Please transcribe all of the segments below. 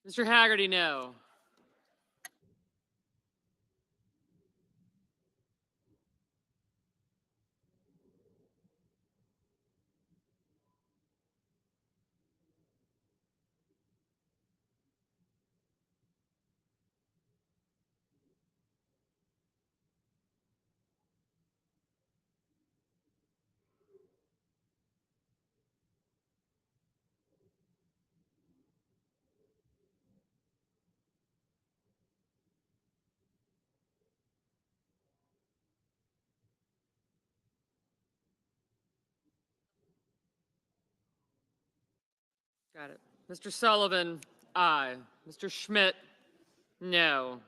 Mr. Haggerty, no. Got it. Mr. Sullivan, aye. Mr. Schmidt, no.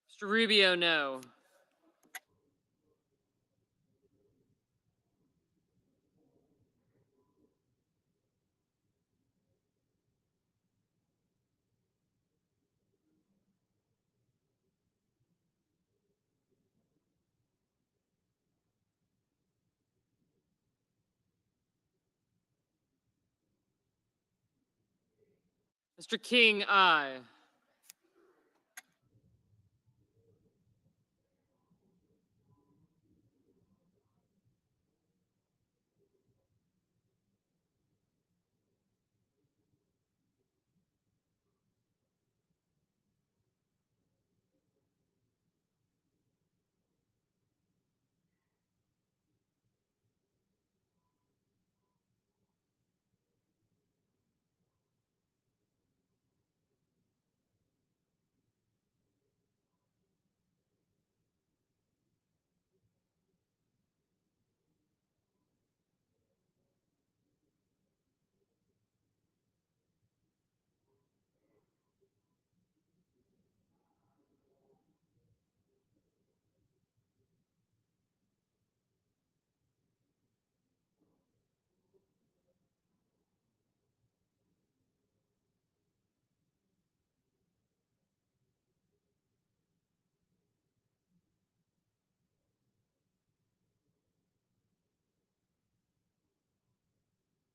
Mr. Rubio, no. Mr. King, aye.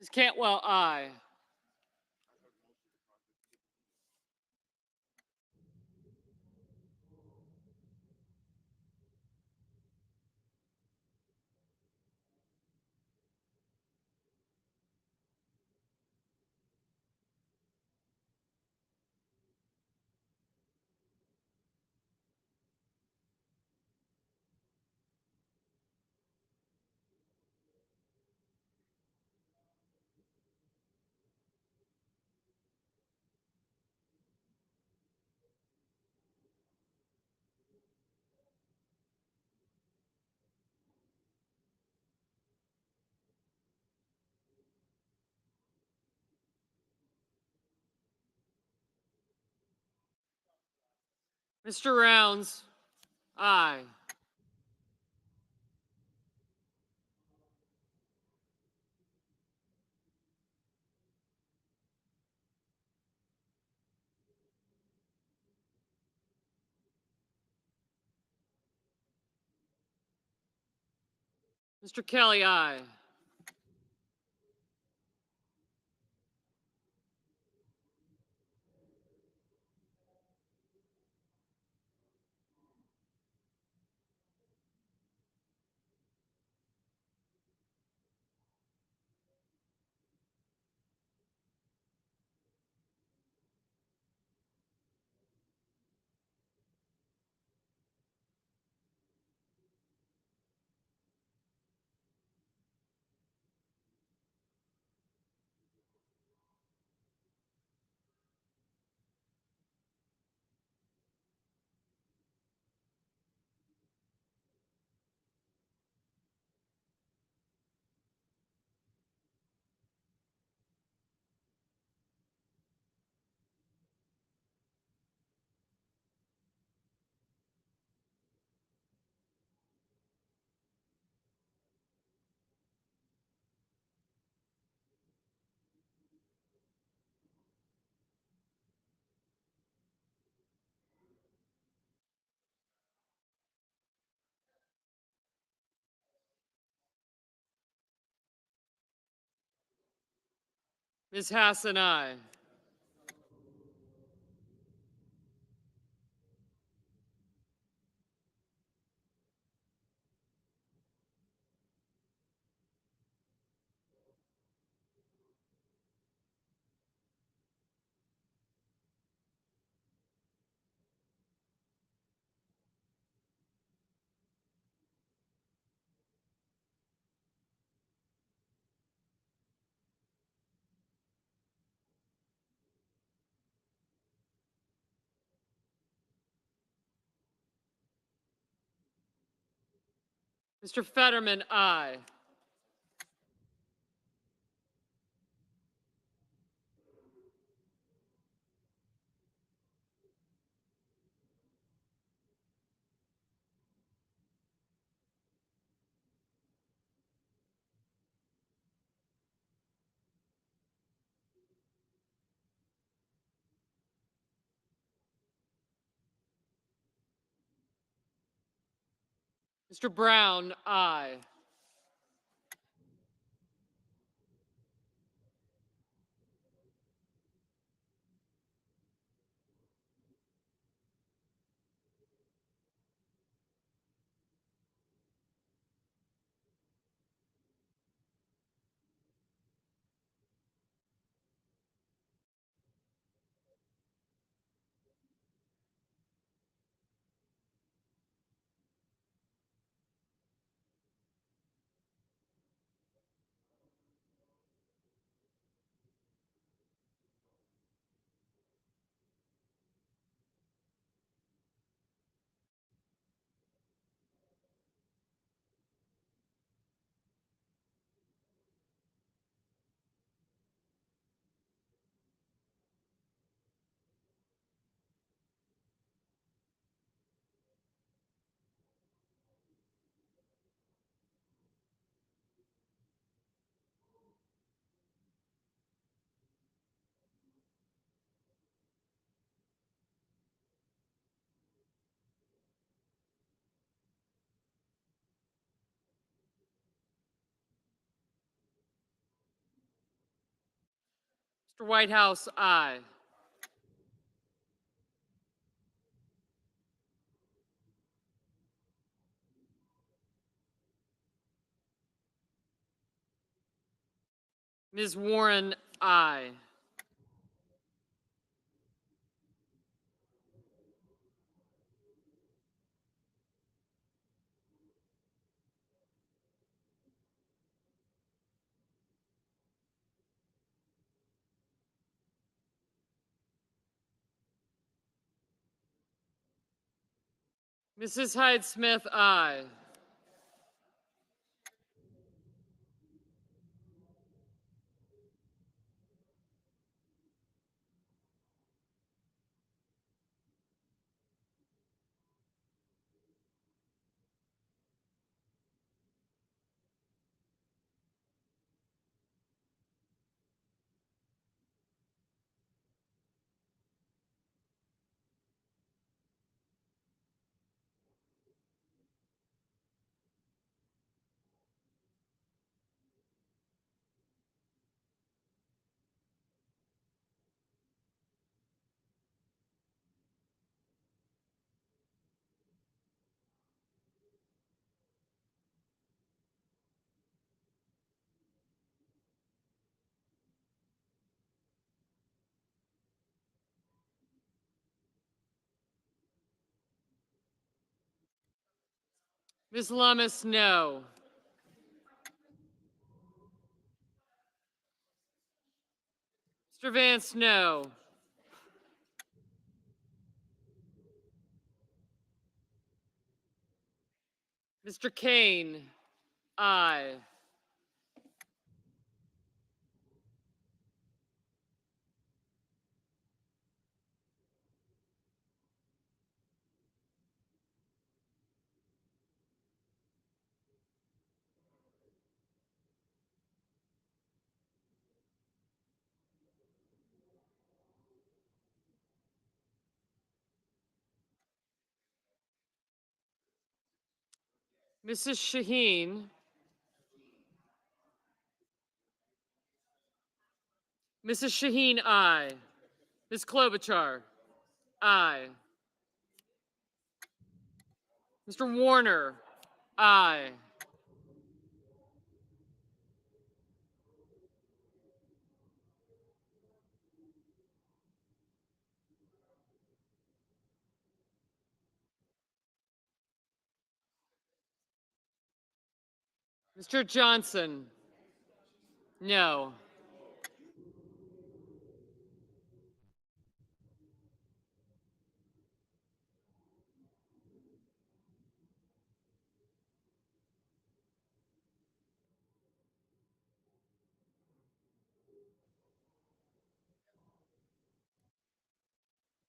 Ms. Cantwell, aye. Mr. Rounds, aye. Mr. Kelly, aye. Ms. Hassan, aye. Mr. Fetterman, aye. Mr. Brown, aye. Mr. Whitehouse, aye. Ms. Warren, aye. Mrs. Hyde Smith, aye. Ms. Lummis, no. Mr. Vance, no. Mr. Kane, aye. Mrs. Shaheen, Mrs. Shaheen, aye. Ms. Klobuchar, aye. Mr. Warner, aye. Mr. Johnson, no.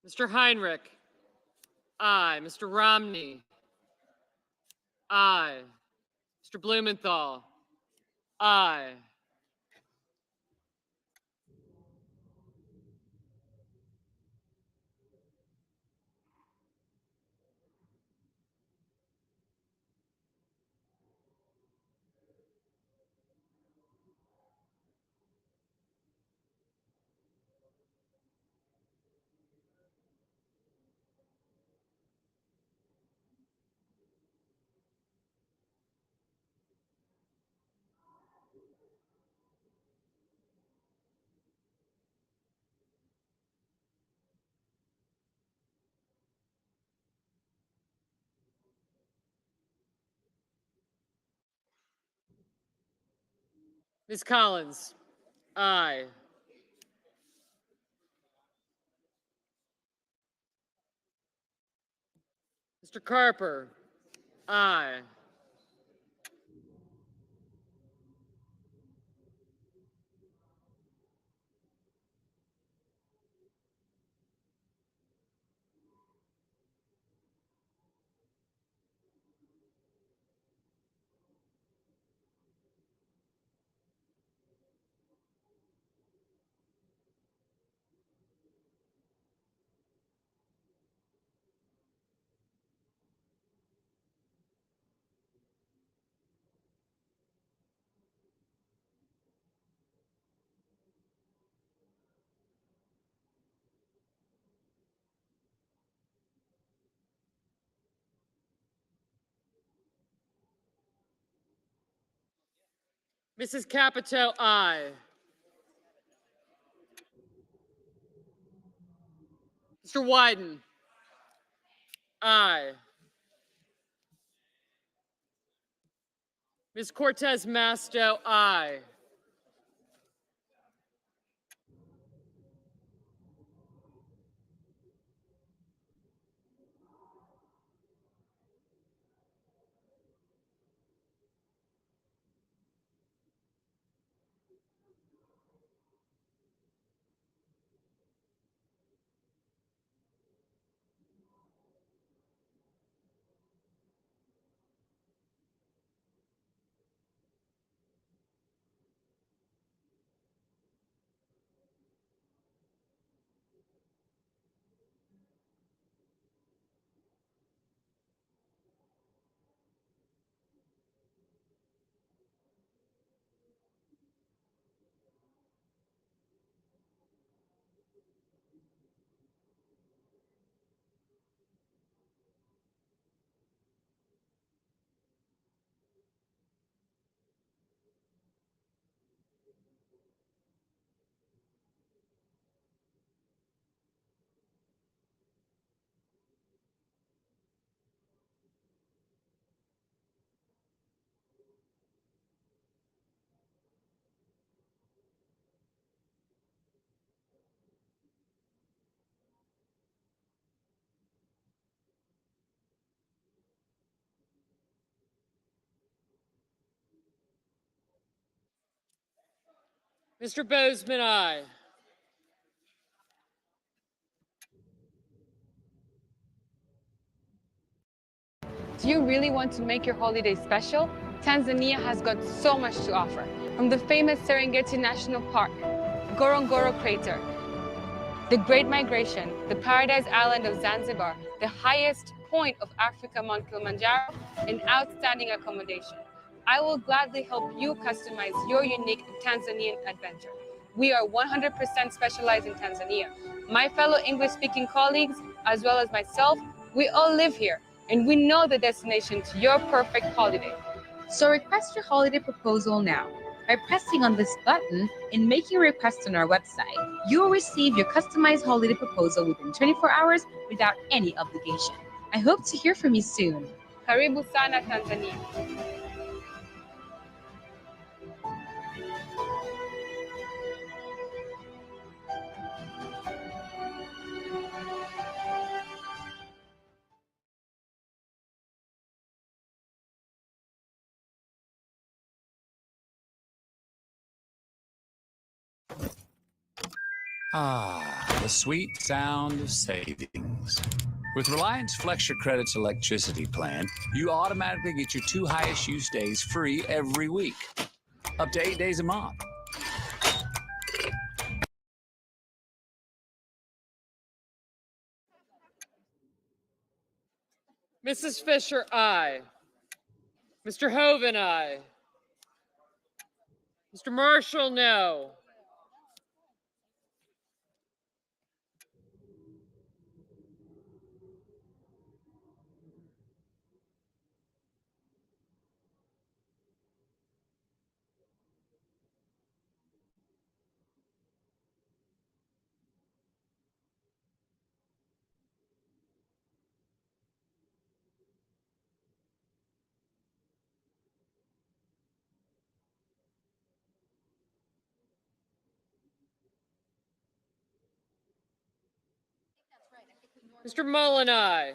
Mr. Heinrich, aye. Mr. Romney, aye. Mr. Blumenthal, aye. Ms. Collins, aye. Mr. Carper, aye. Mrs. Capito, aye. Mr. Wyden, aye. Ms. Cortez Masto, aye. Mr. Bozeman, aye. Do you really want to make your holiday special? Tanzania has got so much to offer. From the famous Serengeti National Park, Ngorongoro Crater, the Great Migration, the Paradise Island of Zanzibar, the highest point of Africa, Mount Kilimanjaro, and outstanding accommodation. I will gladly help you customize your unique Tanzanian adventure. We are 100% specialized in Tanzania. My fellow English-speaking colleagues, as well as myself, we all live here, and we know the destination to your perfect holiday. So request your holiday proposal now by pressing on this button and making a request on our website. You will receive your customized holiday proposal within 24 hours without any obligation. I hope to hear from you soon. Karibu sana Tanzania. Ah, the sweet sound of savings. With Reliance Flexure Credits electricity plan, you automatically get your 2 highest use days free every week, up to 8 days a month. Mrs. Fisher, aye. Mr. Hoven, aye. Mr. Marshall, no. Mr. Mullen, aye.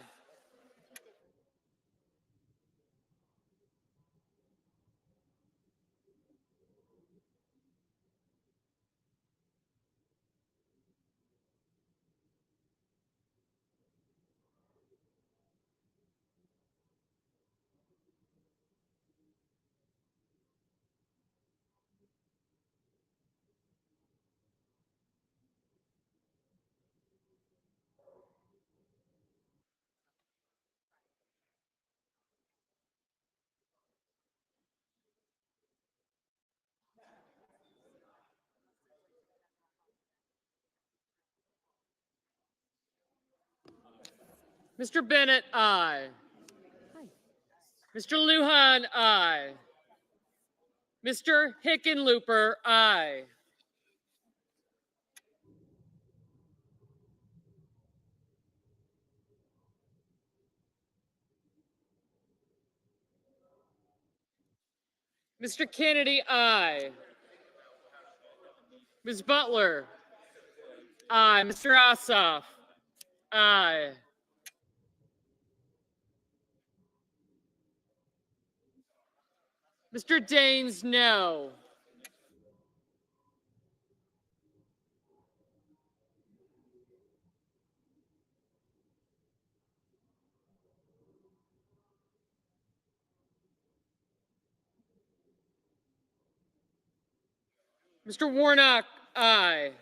Mr. Bennett, aye. Mr. Lujan, aye. Mr. Hickenlooper, aye. Mr. Kennedy, aye. Ms. Butler, aye. Mr. Ossoff, aye. Mr. Daines, no. Mr. Warnock, aye.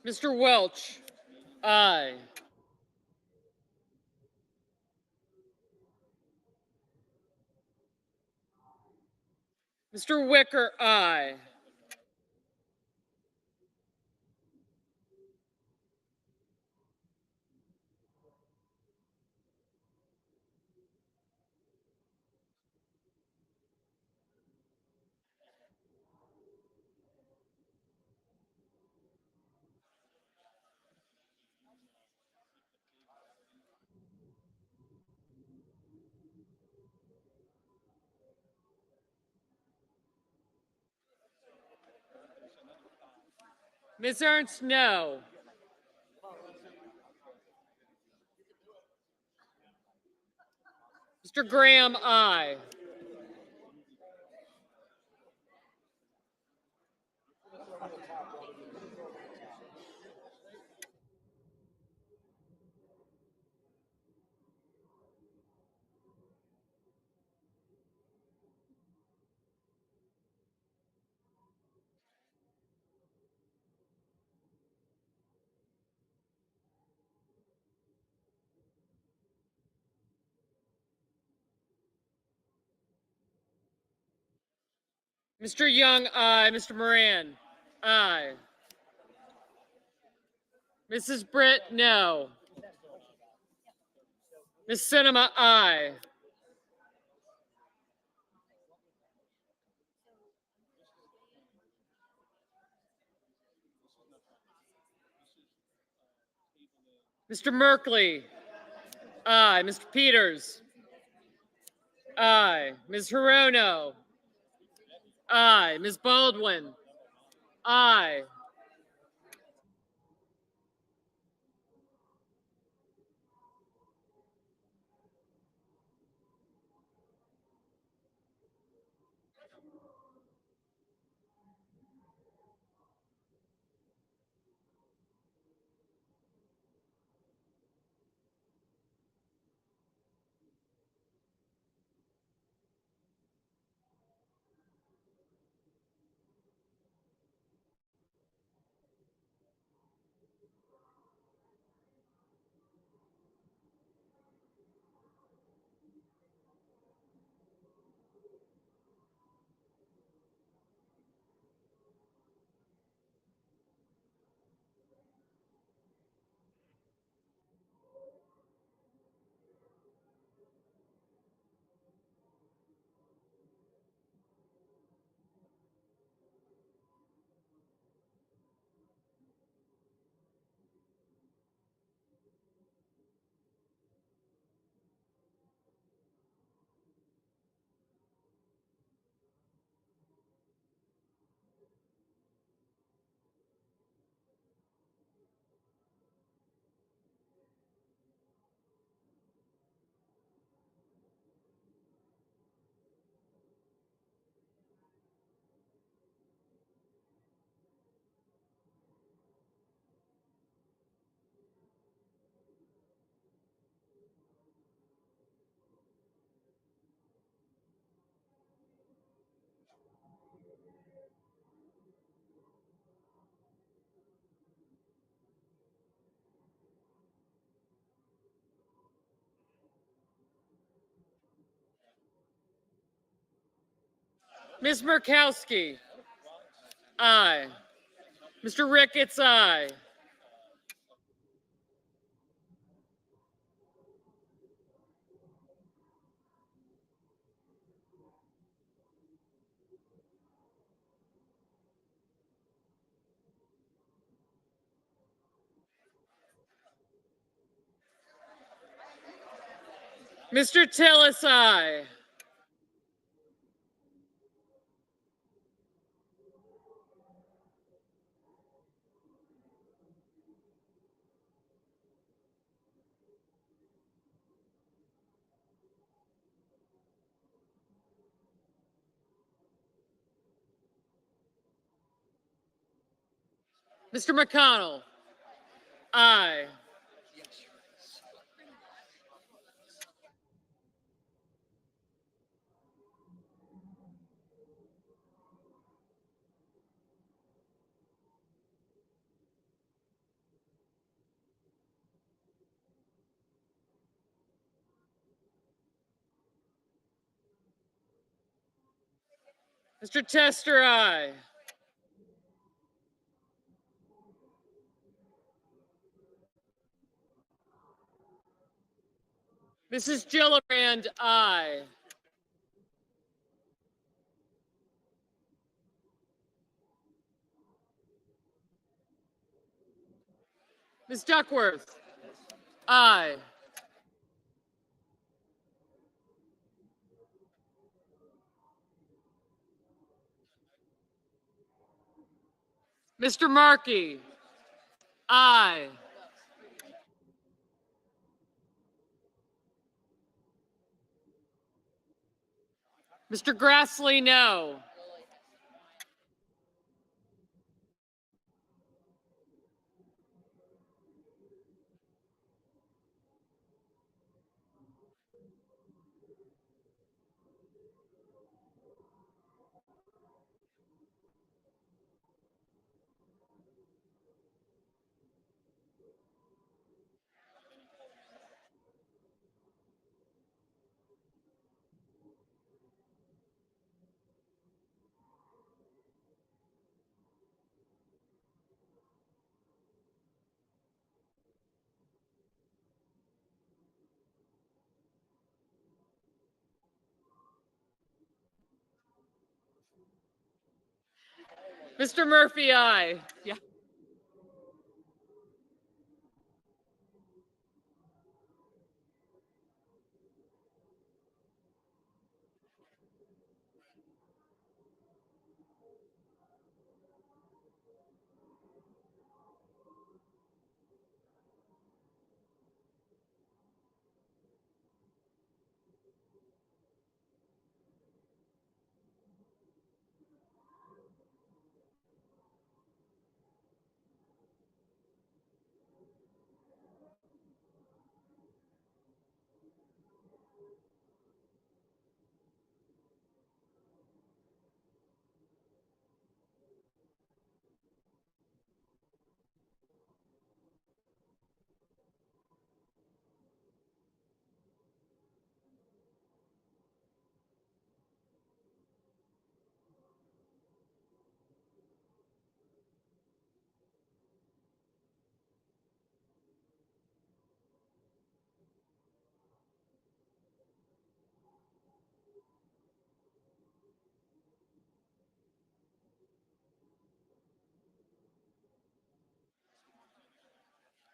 Mr. Welch, aye. Mr. Wicker, aye. Ms. Ernst, no. Mr. Graham, aye. Mr. Young, aye. Mr. Moran, aye. Mrs. Britt, no. Ms. Cinema, aye. Mr. Merkley, aye. Mr. Peters, aye. Ms. Hirono, aye. Ms. Baldwin, aye. Ms. Murkowski, aye. Mr. Ricketts, aye. Mr. Tillis, aye. Mr. McConnell, aye. Mr. Tester, aye. Mrs. Gillibrand, aye. Ms. Duckworth, aye. Mr. Markey, aye. Mr. Grassley, no. Mr. Murphy, aye. Yeah.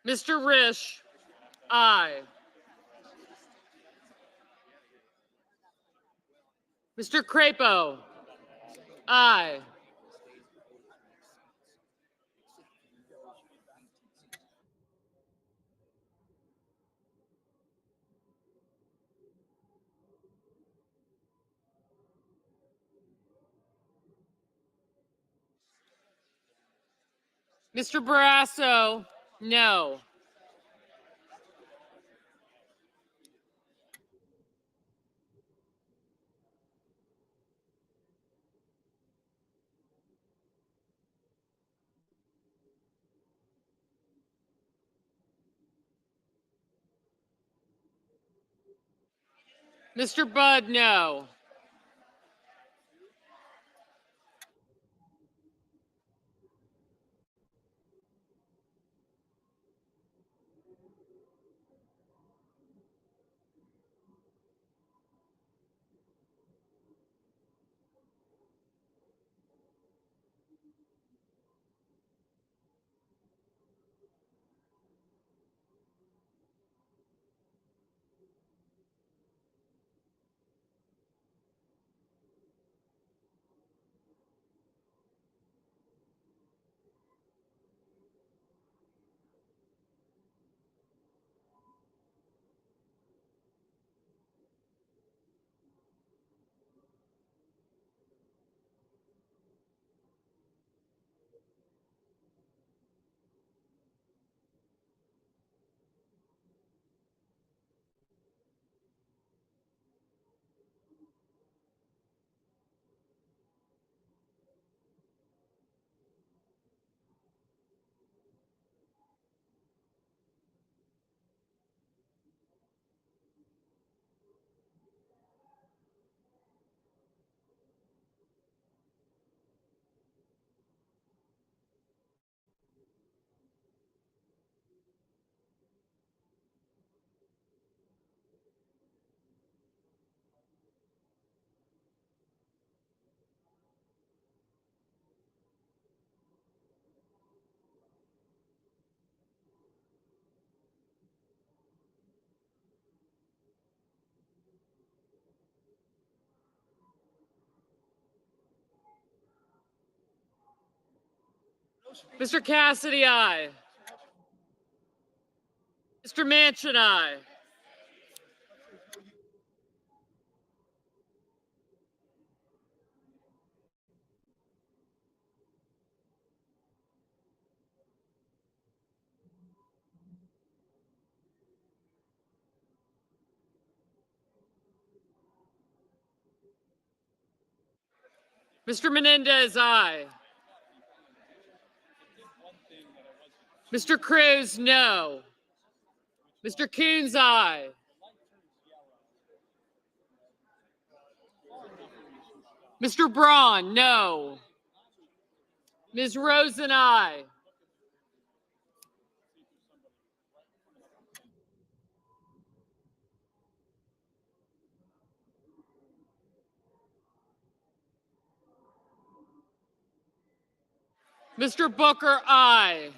Mr. Risch, aye. Mr. Crapo, aye. Mr. Barrasso, no. Mr. Budd, no. Mr. Cassidy, aye. Mr. Manchin, aye. Mr. Menendez, aye. Mr. Cruz, no. Mr. Coons, aye. Mr. Braun, no. Ms. Rosen, aye. Mr. Booker, aye.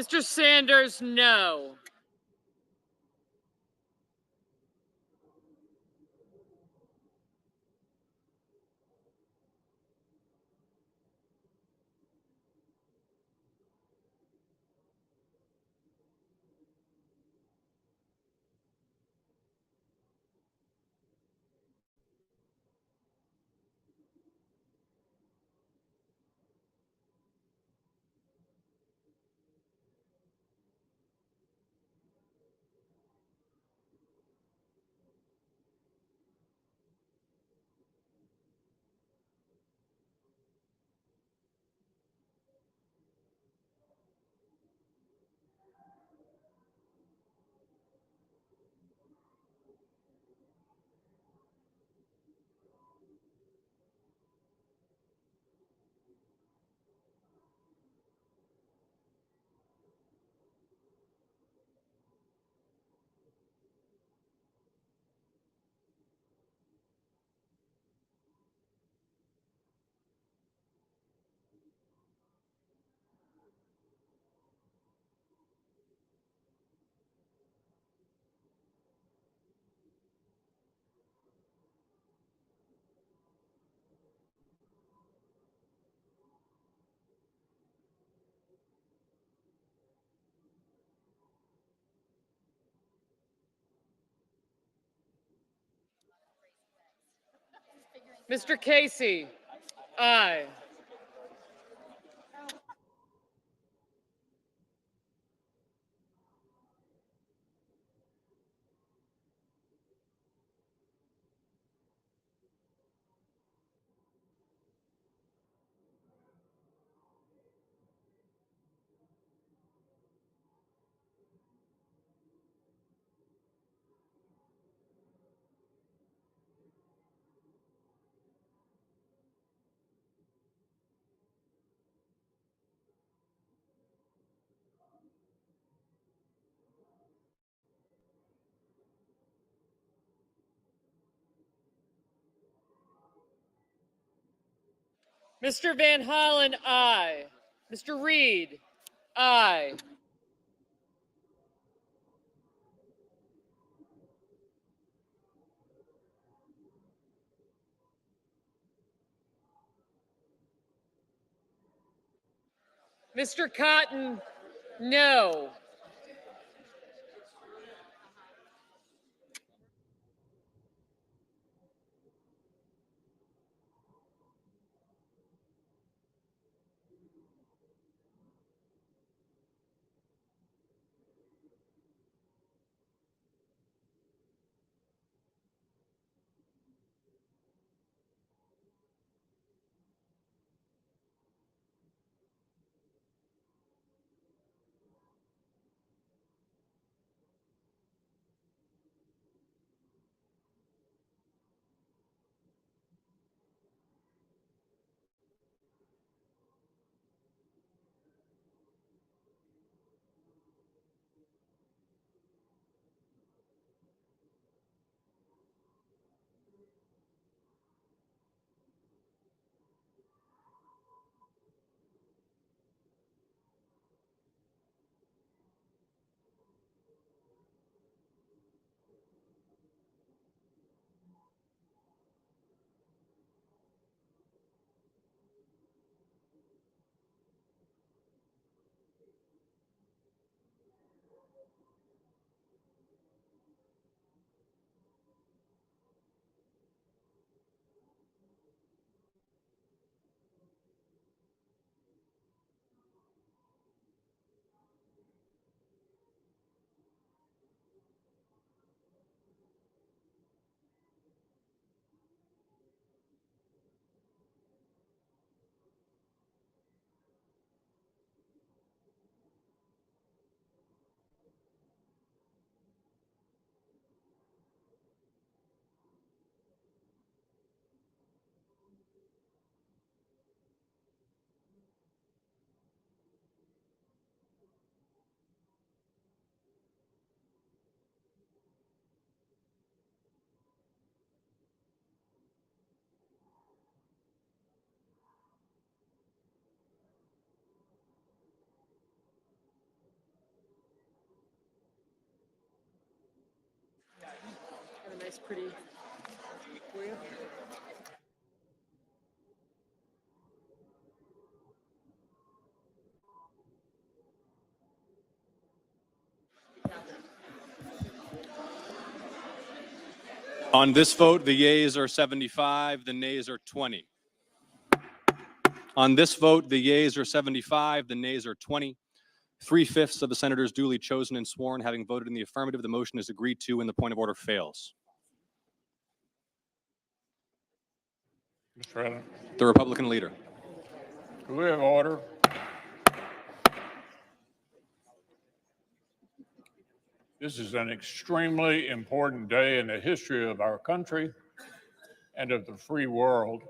Mr. Sanders, no. Mr. Casey, aye. Mr. Van Hollen, aye. Mr. Reed, aye. Mr. Cotton, no. It's pretty weird. On this vote, the yeas are 75, the nays are 20. On this vote, the yeas are 75, the nays are 20. 3/5 of the senators duly chosen and sworn having voted in the affirmative, the motion is agreed to and the point of order fails. Mr. President, The Republican leader. do we have order? This is an extremely important day in the history of our country and of the free world.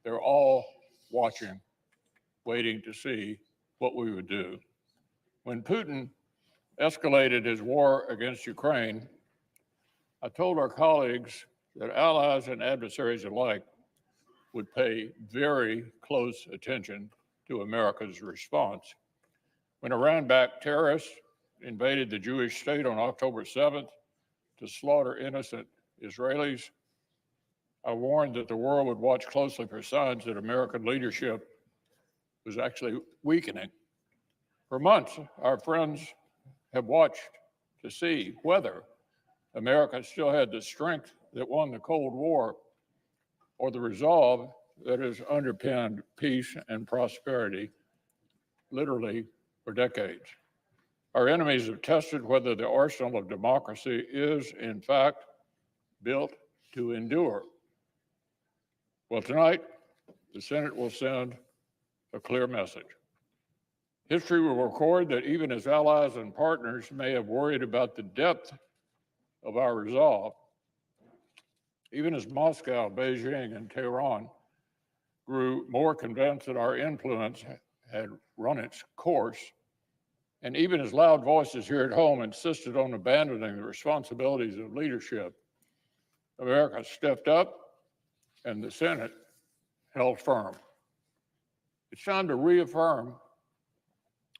They're all watching, waiting to see what we would do. When Putin escalated his war against Ukraine, I told our colleagues that allies and adversaries alike would pay very close attention to America's response. When Iran-backed terrorists invaded the Jewish state on October 7th to slaughter innocent Israelis, I warned that the world would watch closely for signs that American leadership was actually weakening. For months, our friends have watched to see whether America still had the strength that won the Cold War or the resolve that has underpinned peace and prosperity literally for decades. Our enemies have tested whether the arsenal of democracy is, in fact, built to endure. Well, tonight, the Senate will send a clear message. History will record that even as allies and partners may have worried about the depth of our resolve, even as Moscow, Beijing, and Tehran grew more convinced that our influence had run its course, and even as loud voices here at home insisted on abandoning the responsibilities of leadership, America stepped up and the Senate held firm. It's time to reaffirm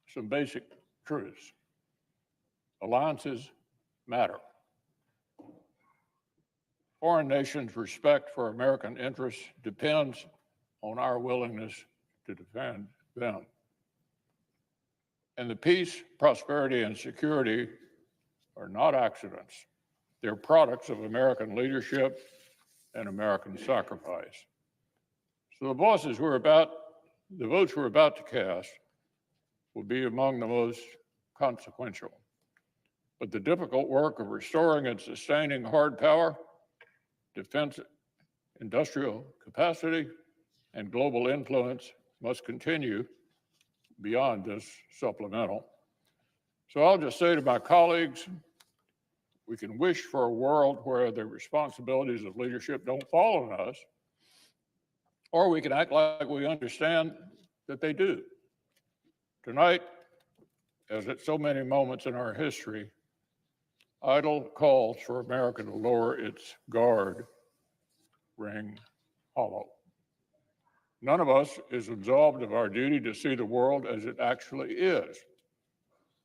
some basic truths. Alliances matter. Foreign nations' respect for American interests depends on our willingness to defend them. And the peace, prosperity, and security are not accidents. They're products of American leadership and American sacrifice. So the votes we're about to cast will be among the most consequential. But the difficult work of restoring and sustaining hard power, defense, industrial capacity, and global influence must continue beyond this supplemental. So I'll just say to my colleagues, we can wish for a world where the responsibilities of leadership don't fall on us, or we can act like we understand that they do. Tonight, as at so many moments in our history, idle calls for America to lower its guard ring hollow. None of us is absolved of our duty to see the world as it actually is.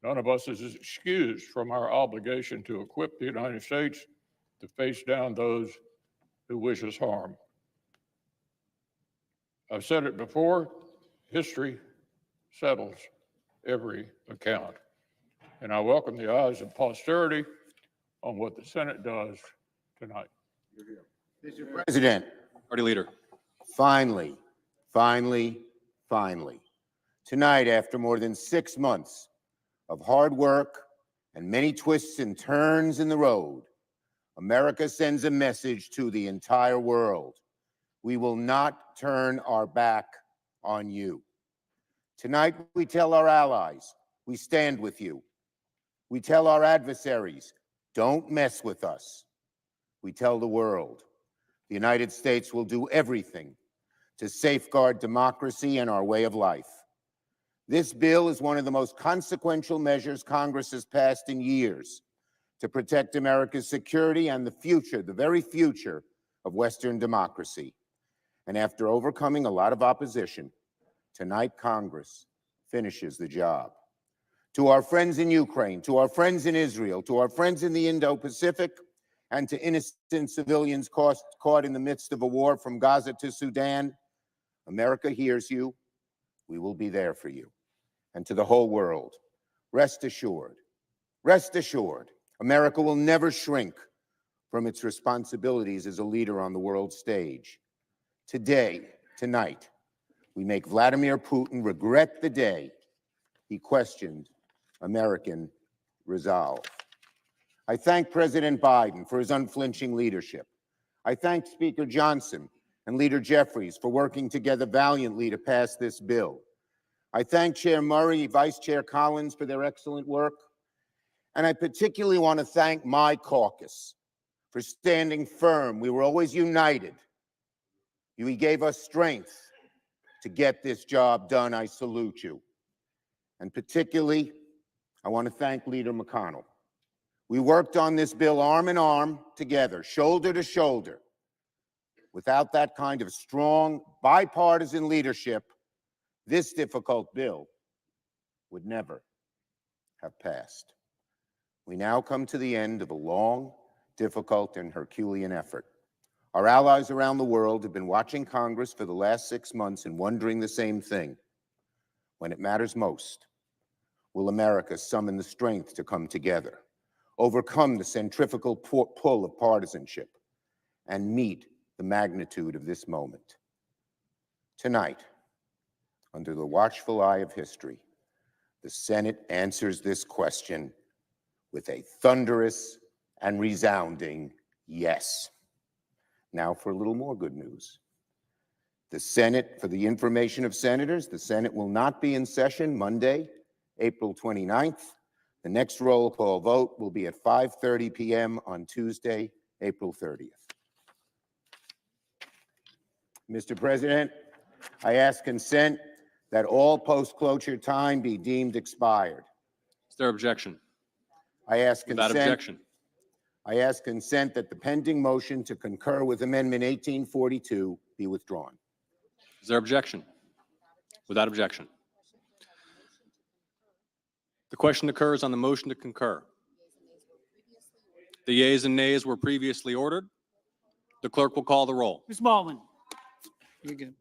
None of us is excused from our obligation to equip the United States to face down those who wish us harm. I've said it before, history settles every account. And I welcome the eyes of posterity on what the Senate does tonight. Mr. President, Party leader. finally, tonight, after more than 6 months of hard work and many twists and turns in the road, America sends a message to the entire world. We will not turn our back on you. Tonight, we tell our allies, we stand with you. We tell our adversaries, don't mess with us. We tell the world, the United States will do everything to safeguard democracy and our way of life. This bill is one of the most consequential measures Congress has passed in years to protect America's security and the future, the very future of Western democracy. And after overcoming a lot of opposition, tonight Congress finishes the job. To our friends in Ukraine, to our friends in Israel, to our friends in the Indo-Pacific, and to innocent civilians caught in the midst of a war from Gaza to Sudan, America hears you. We will be there for you. And to the whole world, rest assured, America will never shrink from its responsibilities as a leader on the world stage. Today, tonight, we make Vladimir Putin regret the day he questioned American resolve. I thank President Biden for his unflinching leadership. I thank Speaker Johnson and Leader Jeffries for working together valiantly to pass this bill. I thank Chair Murray, Vice Chair Collins for their excellent work. And I particularly want to thank my caucus for standing firm. We were always united. You gave us strength to get this job done. I salute you. And particularly, I want to thank Leader McConnell. We worked on this bill arm in arm together, shoulder to shoulder. Without that kind of strong bipartisan leadership, this difficult bill would never have passed. We now come to the end of a long, difficult, and Herculean effort. Our allies around the world have been watching Congress for the last 6 months and wondering the same thing. When it matters most, will America summon the strength to come together, overcome the centrifugal pull of partisanship, and meet the magnitude of this moment? Tonight, under the watchful eye of history, the Senate answers this question with a thunderous and resounding yes. Now for a little more good news. The Senate, for the information of senators, the Senate will not be in session Monday, April 29th. The next roll call vote will be at 5:30 p.m. on Tuesday, April 30th. Mr. President, I ask consent that all post-closure time be deemed expired. Is there objection? I ask Without consent. objection. I ask consent that the pending motion to concur with Amendment 1842 be withdrawn. Is there objection? Without objection. The question occurs on the motion to concur. The yeas and nays were previously ordered. The clerk will call the roll. Ms. Baldwin. You're good.